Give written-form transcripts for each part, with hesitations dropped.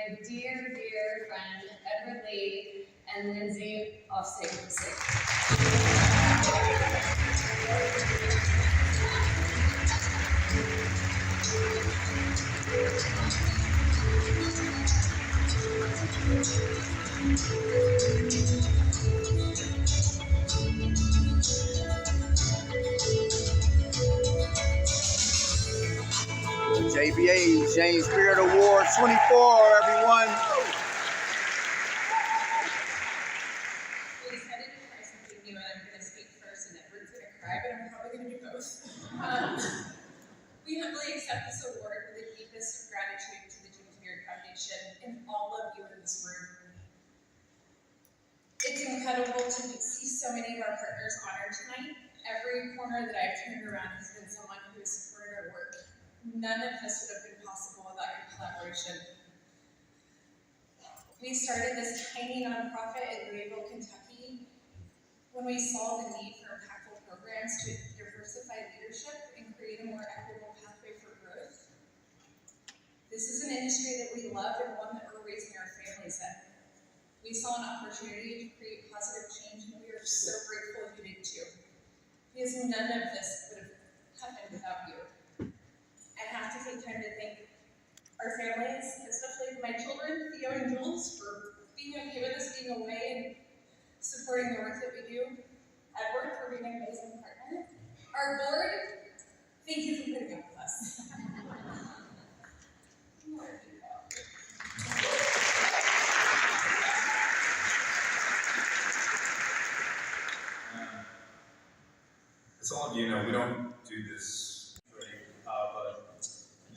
my dear, dear friend, Edward Lee and Lindsay Offsig. JBA James Beard Award 24, everyone. We decided to try something new, and I'm going to speak first, and Edward's going to cry, but I'm probably going to do both. We humbly accept this award with the deepest of gratitude to the James Beard Foundation and all of you in this room. It's incredible to see so many of our partners honored tonight. Every corner that I've turned around has been someone who has supported our work. None of this would have been possible without your collaboration. We started this tiny nonprofit in Louisville, Kentucky, when we saw the need for impactful programs to diversify leadership and create a more equitable pathway for growth. This is an industry that we love and one that we're raising our families in. We saw an opportunity to create positive change, and we are so grateful you did too. Because none of this would have happened without you. I have to take time to thank our families, especially my children, Theo and Jules, for being okay with us being away and supporting the work that we do. Edward, for being an amazing partner. Our board, thank you for putting up with us. As all of you know, we don't do this but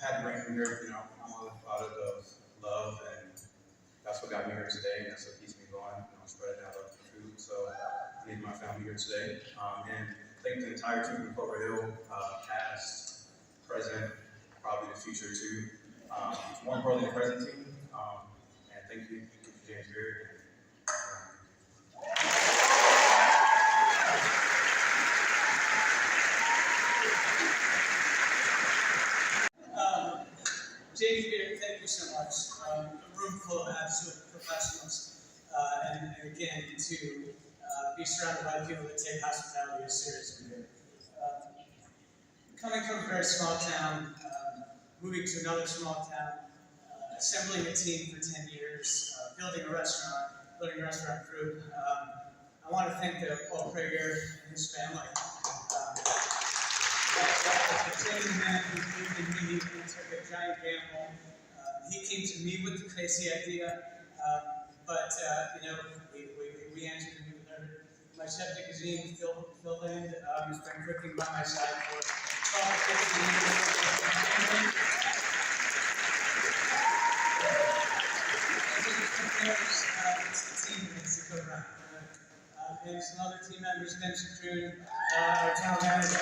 had right here, I'm all about it of love, and that's what got me here today, and that's what keeps me going, spreading out love for food. So I need my family here today, and thank the entire team from Clover Hill, past, present, probably the future too. More importantly, the present team, and thank you for James Beard. James Beard, thank you so much. A room full of absolute professionals, and again, to be surrounded by people that take hospitality as seriously. Coming from a very small town, moving to another small town, assembling a team for 10 years, building a restaurant group. I want to thank Paul Prager and his family. The training man who believed in me, he took a giant gamble. He came to me with the crazy idea, but we answered him with our. My chef de cuisine, Phil Lind, has been cooking by my side for 12 to 15 years. It's the team that makes it go round. And some other team members, Ben Shatroon, our town manager.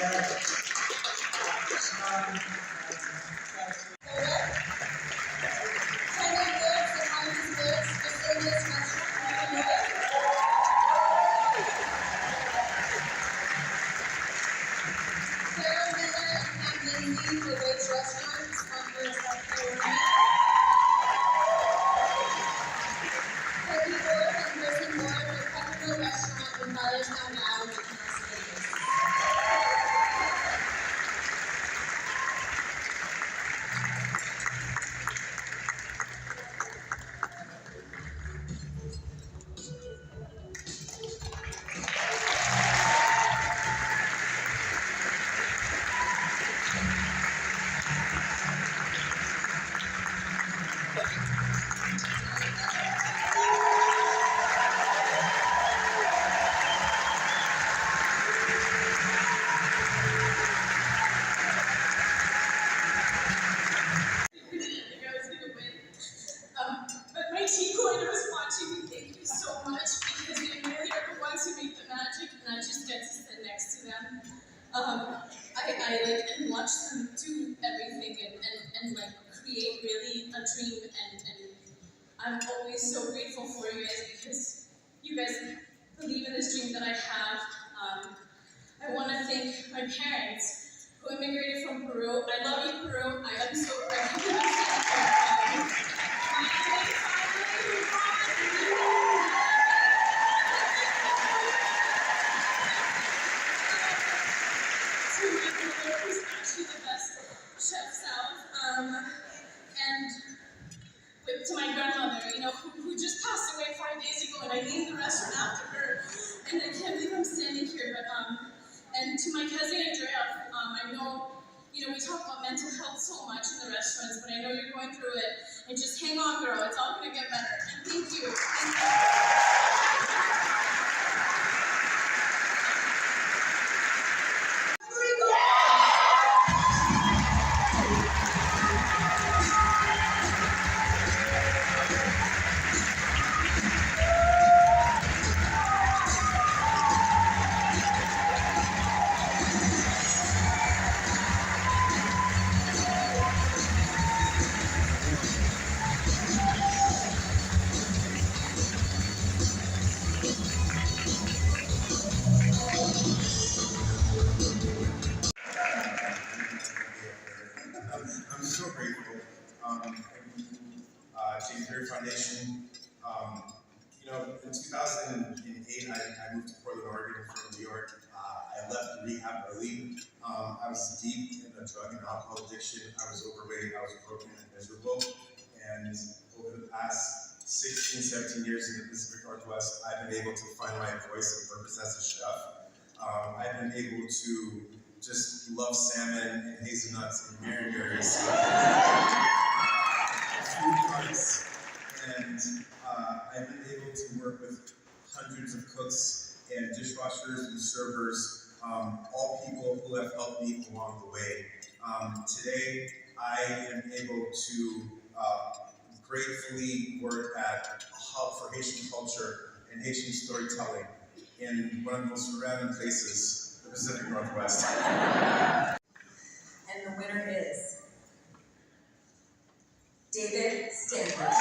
I watch them do everything and create really a dream, and I'm always so grateful for you guys because you guys believe in this dream that I have. I want to thank my parents who immigrated from Peru. I love you, Peru. I am so ready to who's actually the best chef south. And to my grandmother, who just passed away 5 days ago, and I named the restaurant after her. And I can't believe I'm standing here, but and to my cousin Andrea, I know, we talk about mental health so much in the restaurants, but I know you're going through it. And just hang on, girl. It's all gonna get better. And thank you. I'm so grateful. Foundation. In 2008, I moved to Portland, Oregon from New York. I left rehab early. I was deep in a drug and alcohol addiction. I was overweight, I was broken and miserable. And over the past 16, 17 years in the Pacific Northwest, I've been able to find my voice and purpose as a chef. I've been able to just love salmon and hazelnuts and mariners, food carts, and I've been able to work with hundreds of cooks and dishwashers and servers, all people who have helped me along the way. Today, I am able to gratefully work at a hub for Haitian culture and Haitian storytelling in one of the most random places, the Pacific Northwest. And the winner is David Stanford.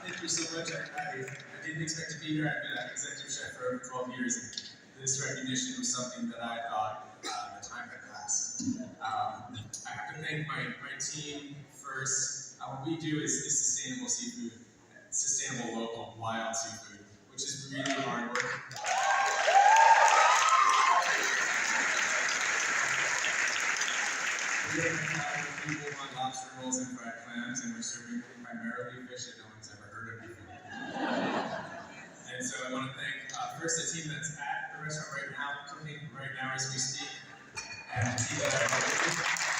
Thank you so much. I didn't expect to be here. I've been an executive chef for over 12 years, and this recognition was something that I thought the time had passed. I have to thank my team first. What we do is sustainable seafood, sustainable local wild seafood, which is really hard work. We're people want lobster rolls and fried clams, and we're serving primarily fish that no one's ever heard of before. And so I want to thank first the team that's at the restaurant right now, cooking right now as we speak, and the team that I'm working with.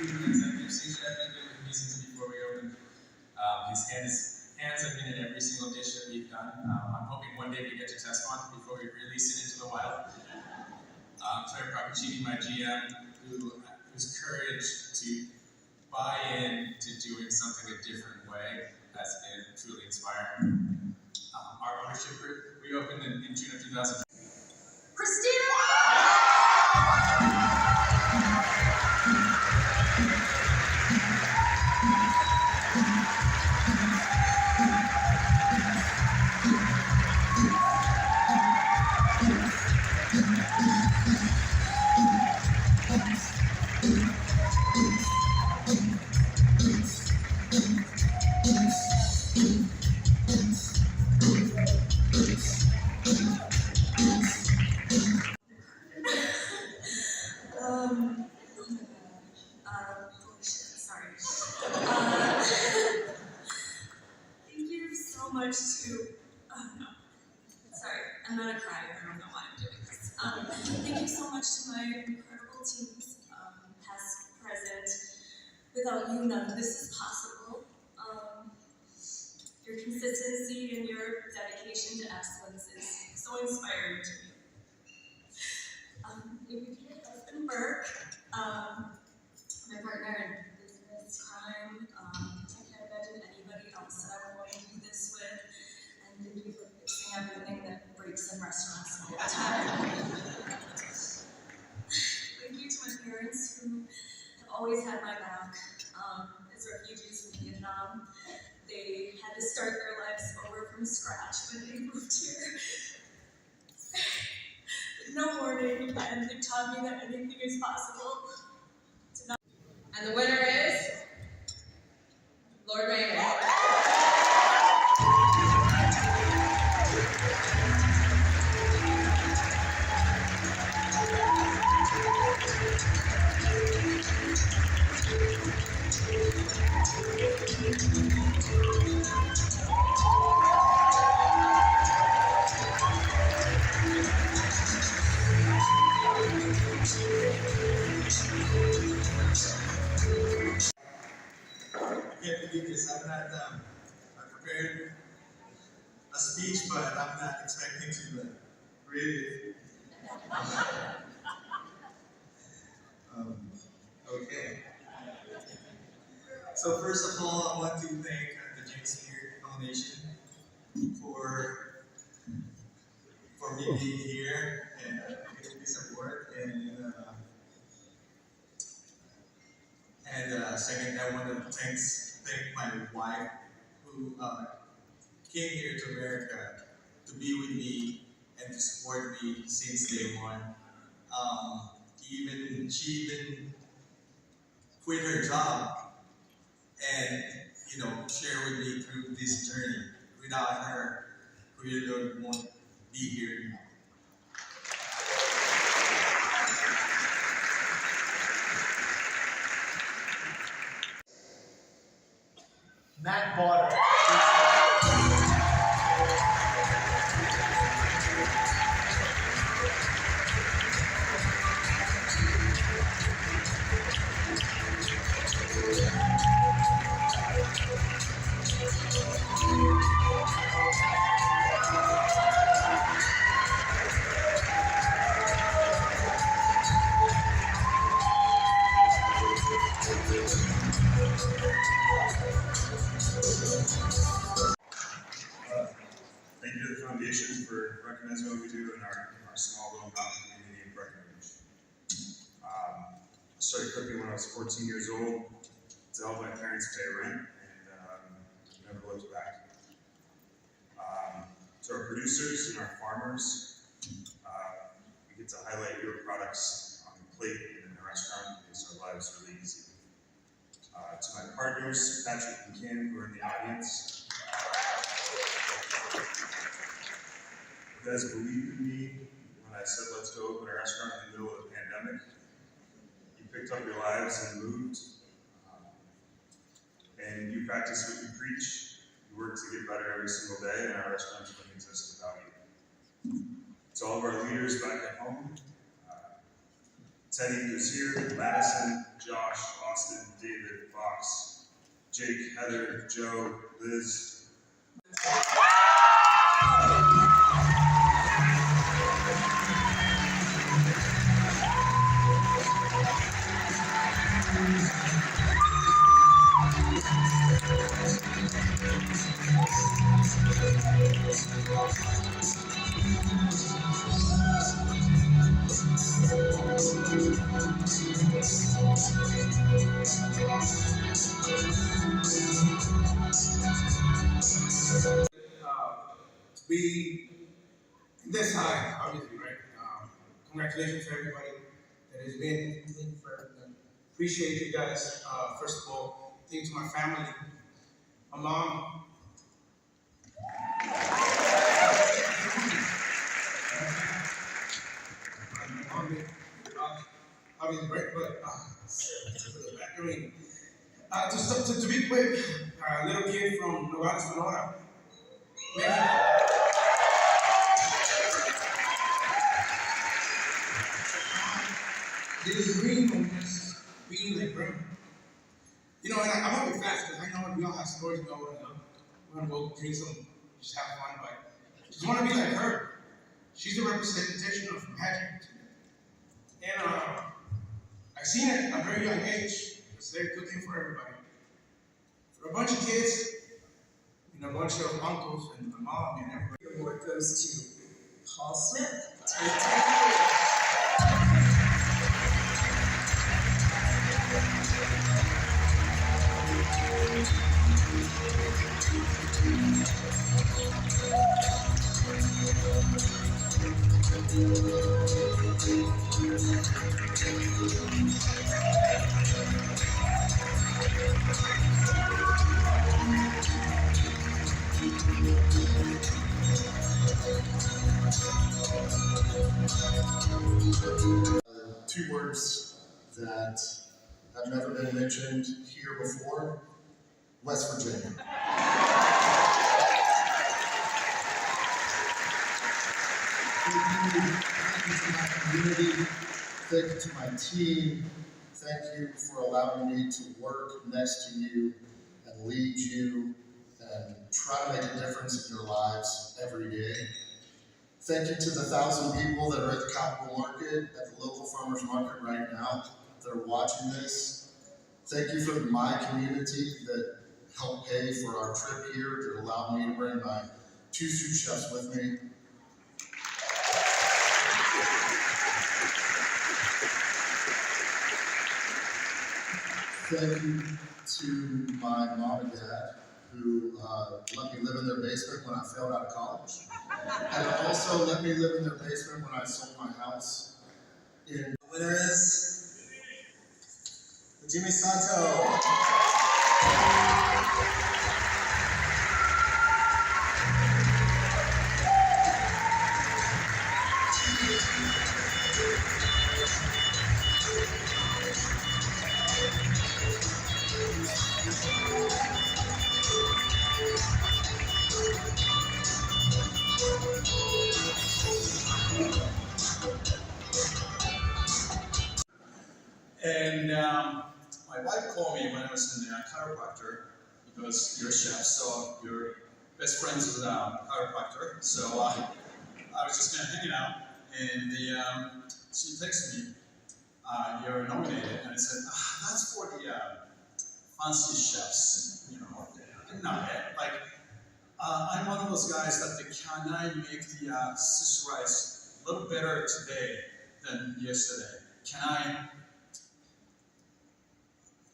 Executive sous chef has been with me since before we opened. His hands have been in every single dish that we've done. I'm hoping one day we get to test one before we release it into the wild. Claire Procaccini, my GM, whose courage to buy in to doing something a different way has been truly inspiring. Our ownership group, we opened in June of 2000. Christina! Thank you so much to, I'm not a crier, I don't know why I'm doing this. Thank you so much to my incredible teams, past, present. Without you, none of this is possible. Your consistency and your dedication to excellence is so inspiring to me. If you could husband Burke, my partner in business, crime, I can't imagine anybody else that I would want to do this with. And thank you for fixing everything that breaks in restaurants all the time. Thank you always had my back. As refugees from Vietnam, they had to start their lives over from scratch when they moved here. With no warning, and they taught me that anything is possible. And the winner is Lord Maynard. I can't believe this. I prepared a speech, but I'm not expecting to read it. Okay. So first of all, I want to thank the James Beard Foundation for me being here and giving me support. And second, I want to thank my wife who came here to America to be with me and to support me since day one. She even quit her job and share with me through this journey. Without her, Kuya won't be here now. Matt Boulder. Thank you to the foundation for recognizing what we do in our small little mountain community in Breckenridge. I started cooking when I was 14 years old to help my parents pay rent, and never looked back. To our producers and our farmers, we get to highlight your products on the plate and in the restaurant. It makes our lives really easy. To my partners, Patrick and Kim, who are in the audience, you guys believed in me when I said let's go open a restaurant in the middle of the pandemic. You picked up your lives and moved. And you practice what you preach. You work to get better every single day, and our restaurants wouldn't exist without you. To all of our leaders back at home, Teddy, who's here, Madison, Josh, Austin, David, Fox, Jake, Heather, Joe, Liz. To be this high, obviously, right? Congratulations to everybody that has been for. Appreciate you guys. First of all, thank you to my family, my mom. Obviously, right? But to be quick, a little kid from Sonora. This dream of just being like grandma. And I'm gonna be fast because I know we all have stories we all want to go drink some, just have fun, but I just want to be like her. She's the representation of magic. And I seen it at a very young age because they're cooking for everybody. For a bunch of kids, a bunch of uncles and my mom and everybody. The award goes to Paul Smith. Two words that have never been mentioned here before: West Virginia. Thank you to my community, thank you to my team, thank you for allowing me to work next to you and lead you and try to make a difference in your lives every day. Thank you to the 1,000 people that are at the Capital Market, at the local farmers market right now, that are watching this. Thank you for my community that helped pay for our trip here, that allowed me to bring my 2 sous chefs with me. Thank you to my mom and dad, who let me live in their basement when I failed out of college. And also let me live in their basement when I sold my house. The winner is Hajime Sato. And my wife called me when I was in the chiropractor, because you're a chef, so your best friend's is a chiropractor. So I was just kind of hanging out, and she texted me, "You're nominated," and I said, "That's for the fancy chefs, you know." No, like I'm one of those guys that can I make the sister rice a little better today than yesterday? Can I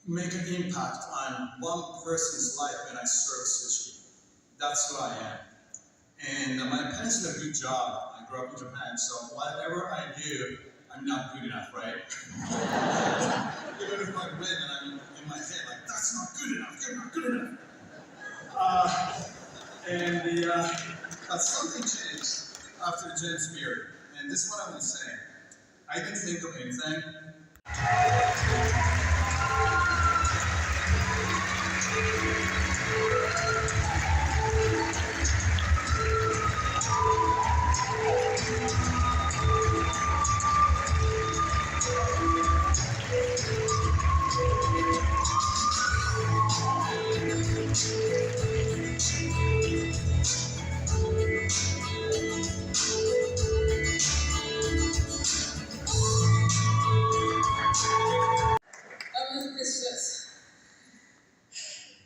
make an impact on one person's life when I serve sushi? That's who I am. And my parents did a good job. I grew up in Japan, so whatever I do, I'm not good enough, right? Even if I win and I'm in my head like, that's not good enough, you're not good enough. But something changed after James Beard. And this is what I want to say. I didn't think of anything.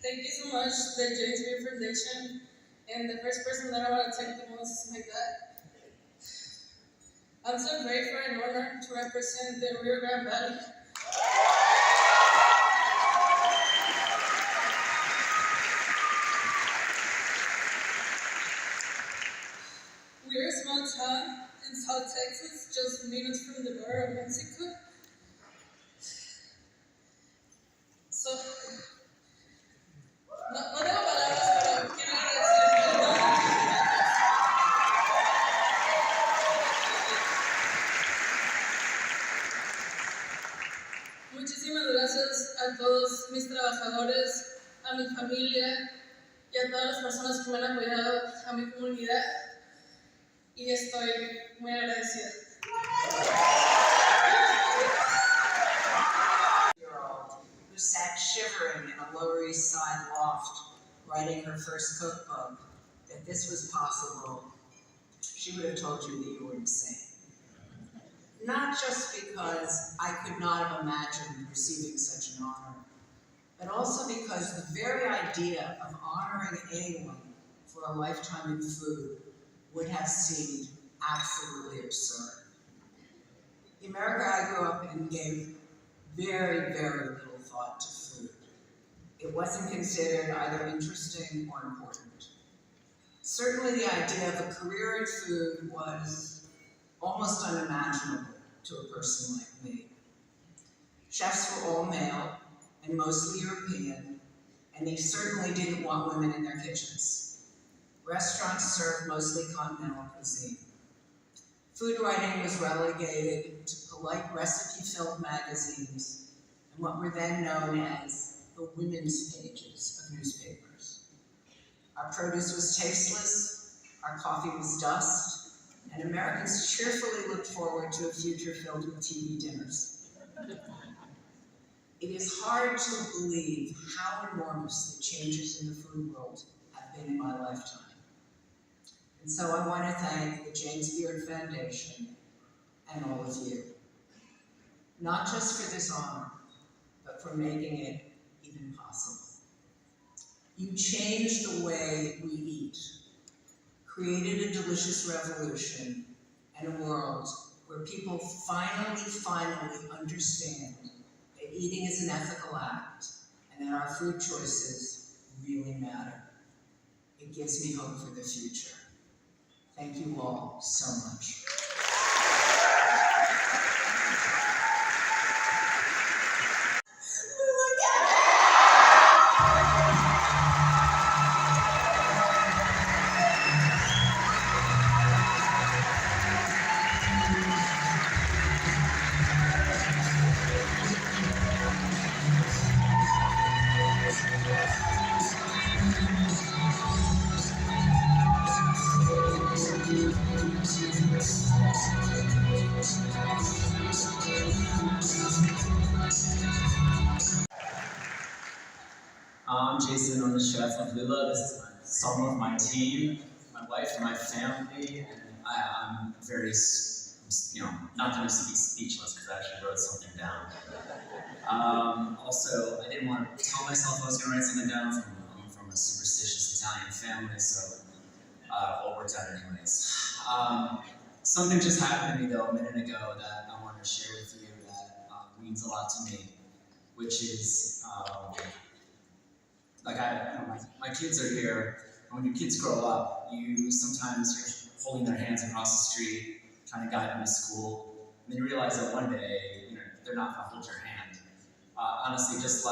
Thank you so much, the James Beard Foundation, and the first person that I want to thank the most is my dad. I'm so grateful and honored to represent the Rio Grande Valley. We're a small town in South Texas, just minutes from the border of Mexico. So, no tengo palabras, pero quiero agradecer. Muchísimas gracias a todos mis trabajadores, a mi familia y a todas las personas que me han apoyado, a mi comunidad, y estoy muy agradecida. Who sat shivering in a Lower East Side loft, writing her first cookbook, that this was possible, she would have told you that you were insane. Not just because I could not have imagined receiving such an honor, but also because the very idea of honoring anyone for a lifetime in food would have seemed absolutely absurd. The America I grew up in gave very, very little thought to food. It wasn't considered either interesting or important. Certainly the idea of a career in food was almost unimaginable to a person like me. Chefs were all male and mostly European, and they certainly didn't want women in their kitchens. Restaurants served mostly continental cuisine. Food writing was relegated to polite recipe-filled magazines and what were then known as the women's pages of newspapers. Our produce was tasteless, our coffee was dust, and Americans cheerfully looked forward to a future filled with TV dinners. It is hard to believe how enormous the changes in the food world have been in my lifetime. And so I want to thank the James Beard Foundation and all of you, not just for this honor, but for making it even possible. You changed the way we eat, created a delicious revolution, and a world where people finally understand that eating is an ethical act and that our food choices really matter. It gives me hope for the future. Thank you all so much. I'm Jason, I'm the chef of Lula. This is some of my team, my wife and my family, and I'm very, not going to be speechless because I actually wrote something down. Also, I didn't want to tell myself I was going to write something down. I'm from a superstitious Italian family, so it all worked out anyways. Something just happened to me though a minute ago that I wanted to share with you that means a lot to me, which is my kids are here, and when your kids grow up, sometimes you're holding their hands across the street, trying to guide them to school, and then you realize that one day, they're not going to hold your hand. Honestly, just the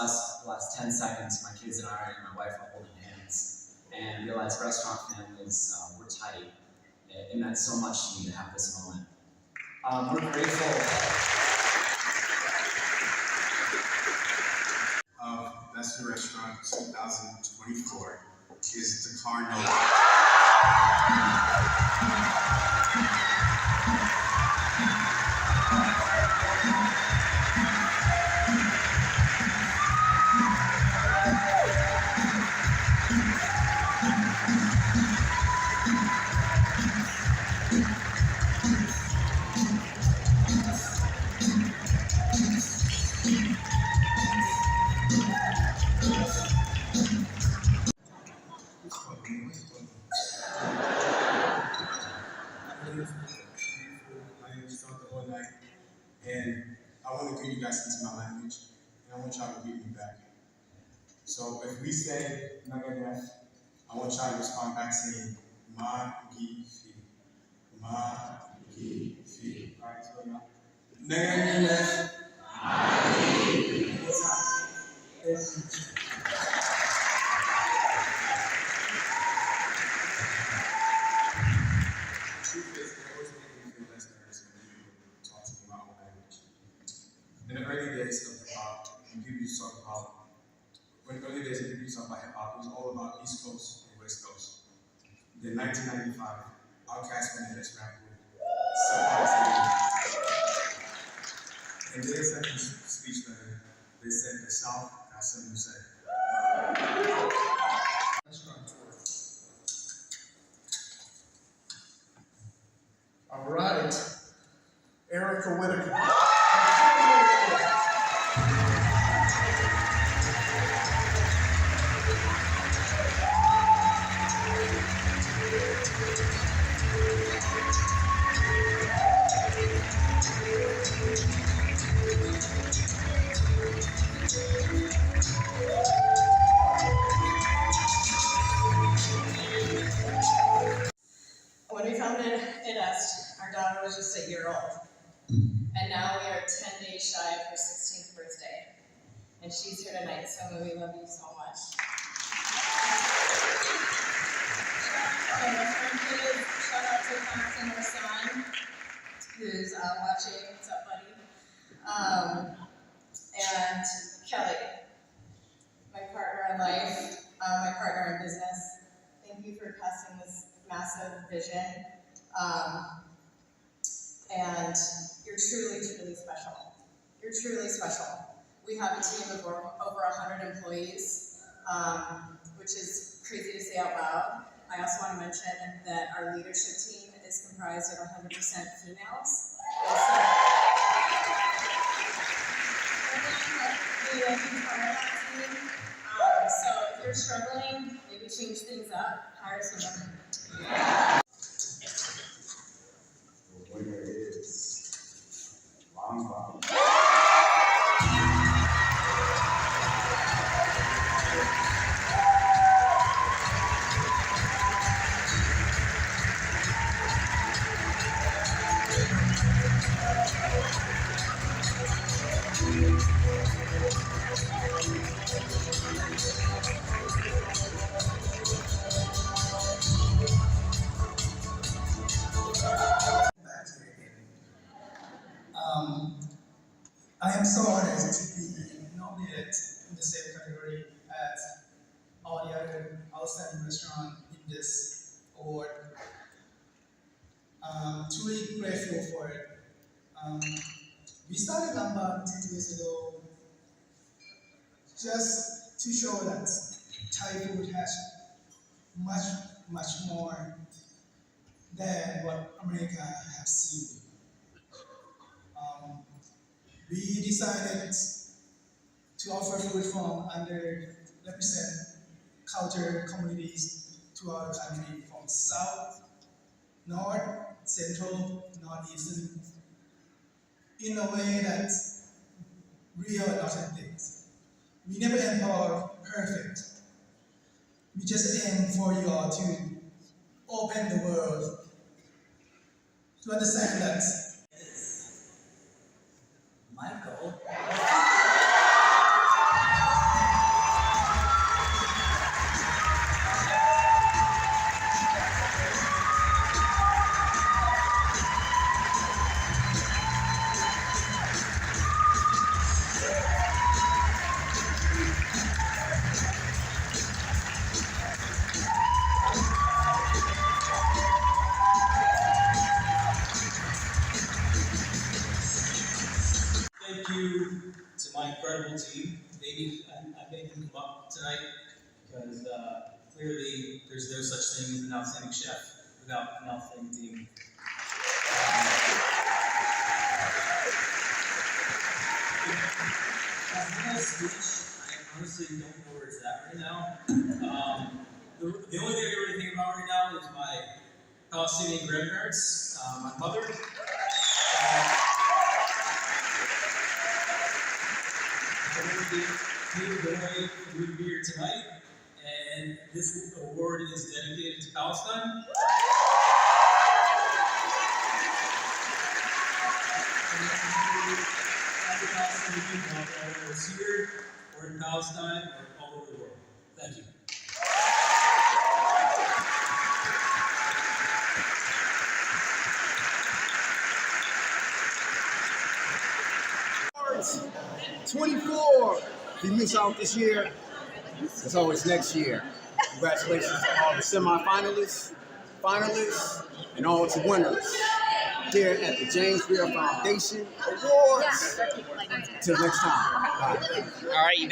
last 10 seconds, my kids and I and my wife are holding hands, and realized restaurant families were tight. It meant so much to me to have this moment. We're grateful. Basta Restaurant 2024 is Dakar NOLA. And I want to get you guys into my language, and I want y'all to get me back. So if we say Nagadef, I want y'all to respond back saying Ma-gi-fi. Ma-gi-fi. Alright, so now. Nagadef. Ma-gi-fi. In the early days of hip-hop, when people used to talk about, it was all about East Coast and West Coast. Then 1995, Outkast went in this rap group, and they said in this speech letter, they said the South got something to say. All right, Erika Whitaker. and she's here tonight, so we love you so much. Shout out to Clawson, her son, who's watching. What's up, buddy? And Kelly, my partner in life, my partner in business. Thank you for casting this massive vision. And you're truly, truly special. You're truly special. We have a team of over 100 employees, which is crazy to say out loud. I also want to mention that our leadership team is comprised of 100% females. So if you're struggling, maybe change things up, hire some women. The winner is Langbaan. I am so honored to be nominated in the same category as all the other outstanding restaurants in this award. Truly grateful for it. We started Langbaan 2 years ago just to show that Thai food has much more than what America has seen. We decided to offer food from underrepresented culture communities throughout the country, from South, North, Central, Northeastern, in a way that's real and authentic. We never aim for perfect. We just aim for you all to open the world to understand that Michael. Thank you to my incredible team. I made them come up tonight because clearly there's no such thing as an outstanding chef without an outstanding team. That speech, I honestly don't know where it's at right now. The only thing I can really think about right now is my Palestinian grandparents, my mother. Really great for you to be here tonight, and this award is dedicated to Palestine. Happy Palestinian people out there, whether it's here or in Palestine or all over the world. Thank you. 24. If you miss out this year, it's always next year. Congratulations to all the semi-finalists, finalists, and all the winners here at the James Beard Foundation Awards. Till next time. Bye. All right.